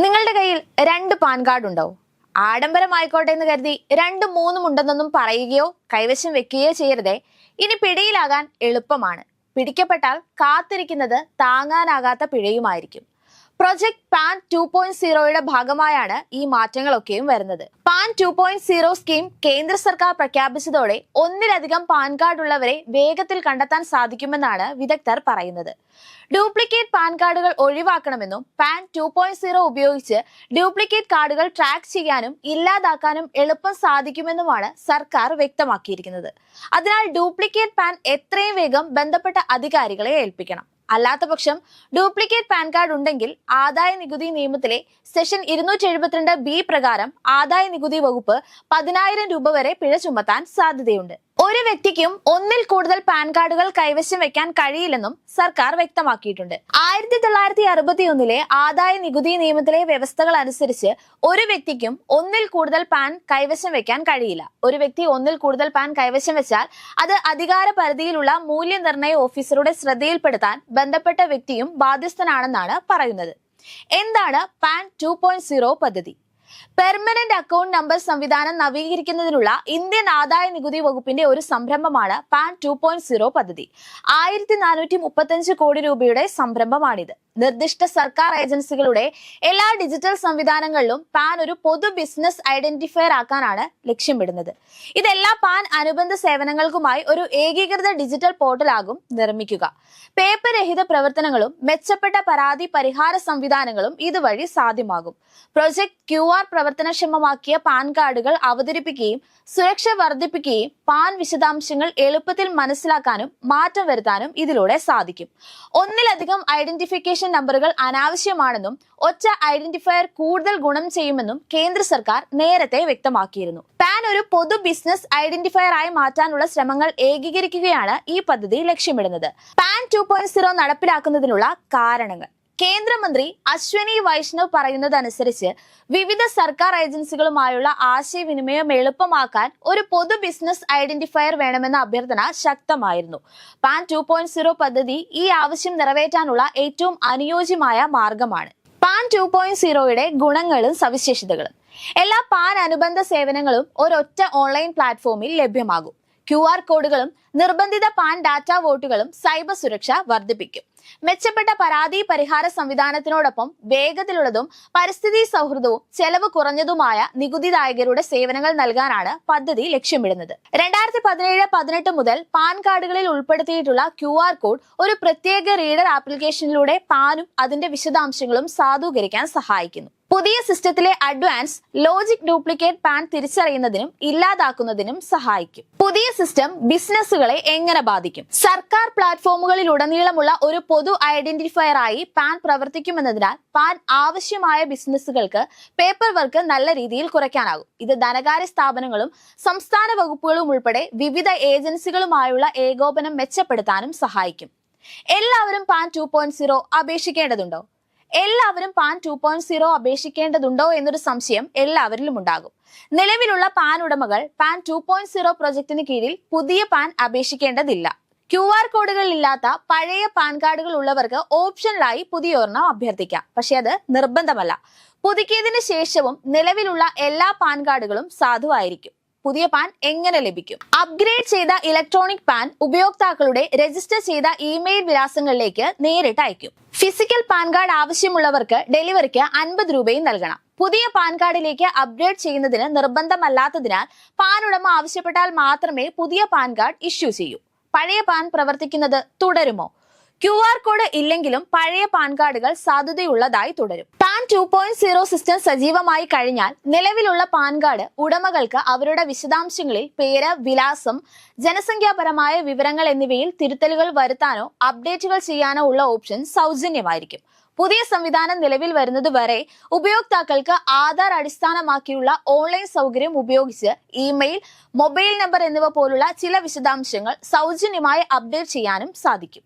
നിങ്ങളുടെ കയ്യിൽ രണ്ട് പാൻ കാർഡ് ഉണ്ടോ? ആഡംബരമായിക്കോട്ടെ എന്ന് കരുതി രണ്ടും മൂന്നും ഉണ്ടെന്നൊന്നും പറയുകയോ കൈവശം വെക്കുകയോ ചെയ്യരുതേ. ഇനി പിടിയിലാകാൻ എളുപ്പമാണ്. പിടിക്കപ്പെട്ടാൽ കാത്തിരിക്കുന്നത് താങ്ങാനാകാത്ത പിഴയുമായിരിക്കും. പ്രൊജക്ട് പാൻ 2.0യുടെ ഭാഗമായാണ് ഈ മാറ്റങ്ങളൊക്കെയും വരുന്നത്. പാൻ 2.0 സ്കീം കേന്ദ്ര സർക്കാർ പ്രഖ്യാപിച്ചതോടെ ഒന്നിലധികം പാൻ കാർഡ് ഉള്ളവരെ വേഗത്തിൽ കണ്ടെത്താൻ സാധിക്കുമെന്നാണ് വിദഗ്ധർ പറയുന്നത്. ഡ്യൂപ്ലിക്കേറ്റ് പാൻ കാർഡുകൾ ഒഴിവാക്കണമെന്നും പാൻ 2.0 ഉപയോഗിച്ച് ഡ്യൂപ്ലിക്കേറ്റ് കാർഡുകൾ ട്രാക്ക് ചെയ്യാനും ഇല്ലാതാക്കാനും എളുപ്പം സാധിക്കുമെന്നുമാണ് സർക്കാർ വ്യക്തമാക്കിയിരിക്കുന്നത്. അതിനാൽ ഡ്യൂപ്ലിക്കേറ്റ് പാൻ എത്രയും വേഗം ബന്ധപ്പെട്ട അധികാരികളെ ഏൽപ്പിക്കണം. അല്ലാത്തപക്ഷം ഡ്യൂപ്ലിക്കേറ്റ് പാൻ കാർഡ് ഉണ്ടെങ്കിൽ ആദായ നികുതി നിയമത്തിലെ സെഷൻ 272B പ്രകാരം ആദായ നികുതി വകുപ്പ് 10,000 രൂപ വരെ പിഴ ചുമത്താൻ സാധ്യതയുണ്ട്. ഒരു വ്യക്തിക്കും ഒന്നിൽ കൂടുതൽ പാൻ കാർഡുകൾ കൈവശം വെക്കാൻ കഴിയില്ലെന്നും സർക്കാർ വ്യക്തമാക്കിയിട്ടുണ്ട്. 1961 ആദായ നികുതി നിയമത്തിലെ വ്യവസ്ഥകൾ അനുസരിച്ച് ഒരു വ്യക്തിക്കും ഒന്നിൽ കൂടുതൽ പാൻ കൈവശം വെക്കാൻ കഴിയില്ല. ഒരു വ്യക്തി ഒന്നിൽ കൂടുതൽ പാൻ കൈവശം വെച്ചാൽ അത് അധികാര പരിധിയിലുള്ള മൂല്യനിർണ്ണയ ഓഫീസറുടെ ശ്രദ്ധയിൽപ്പെടുത്താൻ ബന്ധപ്പെട്ട വ്യക്തിയും ബാധ്യസ്ഥനാണെന്നാണ് പറയുന്നത്. എന്താണ് പാൻ 2.0 പദ്ധതി? പെർമനന്റ് അക്കൗണ്ട് നമ്പർ സംവിധാനം നവീകരിക്കുന്നതിനുള്ള ഇന്ത്യൻ ആദായ നികുതി വകുപ്പിന്റെ ഒരു സംരംഭമാണ് പാൻ 2.0 പദ്ധതി. 1435 കോടി രൂപയുടെ സംരംഭമാണിത്. നിർദ്ദിഷ്ട സർക്കാർ ഏജൻസികളുടെ എല്ലാ ഡിജിറ്റൽ സംവിധാനങ്ങളിലും പാൻ ഒരു പൊതു ബിസിനസ് ഐഡന്റിഫയർ ആക്കാനാണ് ലക്ഷ്യമിടുന്നത്. ഇതെല്ലാ പാൻ അനുബന്ധ സേവനങ്ങൾക്കുമായി ഒരു ഏകീകൃത ഡിജിറ്റൽ പോർട്ടലാകും നിർമ്മിക്കുക. പേപ്പർ രഹിത പ്രവർത്തനങ്ങളും മെച്ചപ്പെട്ട പരാതി പരിഹാര സംവിധാനങ്ങളും ഇതുവഴി സാധ്യമാകും. പ്രൊജക്ട് QR പ്രവർത്തനക്ഷമമാക്കിയ പാൻ കാർഡുകൾ അവതരിപ്പിക്കുകയും സുരക്ഷ വർദ്ധിപ്പിക്കുകയും പാൻ വിശദാംശങ്ങൾ എളുപ്പത്തിൽ മനസ്സിലാക്കാനും മാറ്റം വരുത്താനും ഇതിലൂടെ സാധിക്കും. ഒന്നിലധികം ഐഡന്റിഫിക്കേഷൻ നമ്പറുകൾ അനാവശ്യമാണെന്നും ഒറ്റ ഐഡന്റിഫയർ കൂടുതൽ ഗുണം ചെയ്യുമെന്നും കേന്ദ്ര സർക്കാർ നേരത്തെ വ്യക്തമാക്കിയിരുന്നു. പാൻ ഒരു പൊതു ബിസിനസ് ഐഡന്റിഫയർ ആയി മാറ്റാനുള്ള ശ്രമങ്ങൾ ഏകീകരിക്കുകയാണ് ഈ പദ്ധതി ലക്ഷ്യമിടുന്നത്. പാൻ 2.0 നടപ്പിലാക്കുന്നതിനുള്ള കാരണങ്ങൾ കേന്ദ്രമന്ത്രി അശ്വനി വൈഷ്ണവ് പറയുന്നതനുസരിച്ച് വിവിധ സർക്കാർ ഏജൻസികളുമായുള്ള ആശയവിനിമയം എളുപ്പമാക്കാൻ ഒരു പൊതു ബിസിനസ് ഐഡന്റിഫയർ വേണമെന്ന അഭ്യർത്ഥന ശക്തമായിരുന്നു. പാൻ 2.0 പദ്ധതി ഈ ആവശ്യം നിറവേറ്റാനുള്ള ഏറ്റവും അനുയോജ്യമായ മാർഗമാണ്. പാൻ 2.0യുടെ ഗുണങ്ങളും സവിശേഷതകളും. എല്ലാ പാൻ അനുബന്ധ സേവനങ്ങളും ഒരൊറ്റ ഓൺലൈൻ പ്ലാറ്റ്ഫോമിൽ ലഭ്യമാകും. QR കോഡുകളും നിർബന്ധിത പാൻ ഡാറ്റ വോട്ടുകളും സൈബർ സുരക്ഷ വർദ്ധിപ്പിക്കും. മെച്ചപ്പെട്ട പരാതി പരിഹാര സംവിധാനത്തിനോടൊപ്പം വേഗത്തിലുള്ളതും പരിസ്ഥിതി സൗഹൃദവും ചെലവ് കുറഞ്ഞതുമായ നികുതിദായകരുടെ സേവനങ്ങൾ നൽകാനാണ് പദ്ധതി ലക്ഷ്യമിടുന്നത്. 2017-18 മുതൽ പാൻ കാർഡുകളിൽ ഉൾപ്പെടുത്തിയിട്ടുള്ള QR കോഡ് ഒരു പ്രത്യേക റീഡർ ആപ്ലിക്കേഷനിലൂടെ പാനും അതിന്റെ വിശദാംശങ്ങളും സാധൂകരിക്കാൻ സഹായിക്കുന്നു. പുതിയ സിസ്റ്റത്തിലെ അഡ്വാൻസ് ലോജിക് ഡ്യൂപ്ലിക്കേറ്റ് പാൻ തിരിച്ചറിയുന്നതിനും ഇല്ലാതാക്കുന്നതിനും സഹായിക്കും. പുതിയ സിസ്റ്റം ബിസിനസ്സുകളെ എങ്ങനെ ബാധിക്കും? സർക്കാർ പ്ലാറ്റ്ഫോമുകളിലുടനീളമുള്ള ഒരു പൊതു ഐഡന്റിഫയർ ആയി പാൻ പ്രവർത്തിക്കുമെന്നതിനാൽ പാൻ ആവശ്യമായ ബിസിനസ്സുകൾക്ക് പേപ്പർ വർക്ക് നല്ല രീതിയിൽ കുറയ്ക്കാനാകും. ഇത് ധനകാര്യ സ്ഥാപനങ്ങളും സംസ്ഥാന വകുപ്പുകളും ഉൾപ്പെടെ വിവിധ ഏജൻസികളുമായുള്ള ഏകോപനം മെച്ചപ്പെടുത്താനും സഹായിക്കും. എല്ലാവരും പാൻ 2.0 അപേക്ഷിക്കേണ്ടതുണ്ടോ? എല്ലാവരും പാൻ 2.0 അപേക്ഷിക്കേണ്ടതുണ്ടോ എന്നൊരു സംശയം എല്ലാവരിലും ഉണ്ടാകും. നിലവിലുള്ള പാൻ ഉടമകൾ പാൻ 2.0 പ്രൊജക്ടിന് കീഴിൽ പുതിയ പാൻ അപേക്ഷിക്കേണ്ടതില്ല. QR കോഡുകൾ ഇല്ലാത്ത പഴയ പാൻ കാർഡുകൾ ഉള്ളവർക്ക് ഓപ്ഷനിലായി പുതിയൊരെണ്ണം അഭ്യർത്ഥിക്കാം. പക്ഷെ അത് നിർബന്ധമല്ല. പുതുക്കിയതിനു ശേഷവും നിലവിലുള്ള എല്ലാ പാൻ കാർഡുകളും സാധുവായിരിക്കും. പുതിയ പാൻ എങ്ങനെ ലഭിക്കും? അപ്ഗ്രേഡ് ചെയ്ത ഇലക്ട്രോണിക് പാൻ ഉപയോക്താക്കളുടെ രജിസ്റ്റർ ചെയ്ത ഇമെയിൽ വിലാസങ്ങളിലേക്ക് നേരിട്ട് അയക്കും. ഫിസിക്കൽ പാൻ കാർഡ് ആവശ്യമുള്ളവർക്ക് ഡെലിവറിക്ക് 50 രൂപയും നൽകണം. പുതിയ പാൻ കാർഡിലേക്ക് അപ്ഗ്രേഡ് ചെയ്യുന്നതിന് നിർബന്ധമല്ലാത്തതിനാൽ പാൻ ഉടമ ആവശ്യപ്പെട്ടാൽ മാത്രമേ പുതിയ പാൻ കാർഡ് ഇഷ്യൂ ചെയ്യൂ. പഴയ പാൻ പ്രവർത്തിക്കുന്നത് തുടരുമോ? QR കോഡ് ഇല്ലെങ്കിലും പഴയ പാൻ കാർഡുകൾ സാധുതയുള്ളതായി തുടരും. പാൻ 2.0 സിസ്റ്റം സജീവമായി കഴിഞ്ഞാൽ നിലവിലുള്ള പാൻ കാർഡ് ഉടമകൾക്ക് അവരുടെ വിശദാംശങ്ങളിൽ പേര്, വിലാസം, ജനസംഖ്യാപരമായ വിവരങ്ങൾ എന്നിവയിൽ തിരുത്തലുകൾ വരുത്താനോ അപ്ഡേറ്റുകൾ ചെയ്യാനോ ഉള്ള ഓപ്ഷൻ സൗജന്യമായിരിക്കും. പുതിയ സംവിധാനം നിലവിൽ വരുന്നതുവരെ ഉപയോക്താക്കൾക്ക് ആധാർ അടിസ്ഥാനമാക്കിയുള്ള ഓൺലൈൻ സൗകര്യം ഉപയോഗിച്ച് ഇമെയിൽ, മൊബൈൽ നമ്പർ എന്നിവ പോലുള്ള ചില വിശദാംശങ്ങൾ സൗജന്യമായി അപ്ഡേറ്റ് ചെയ്യാനും സാധിക്കും.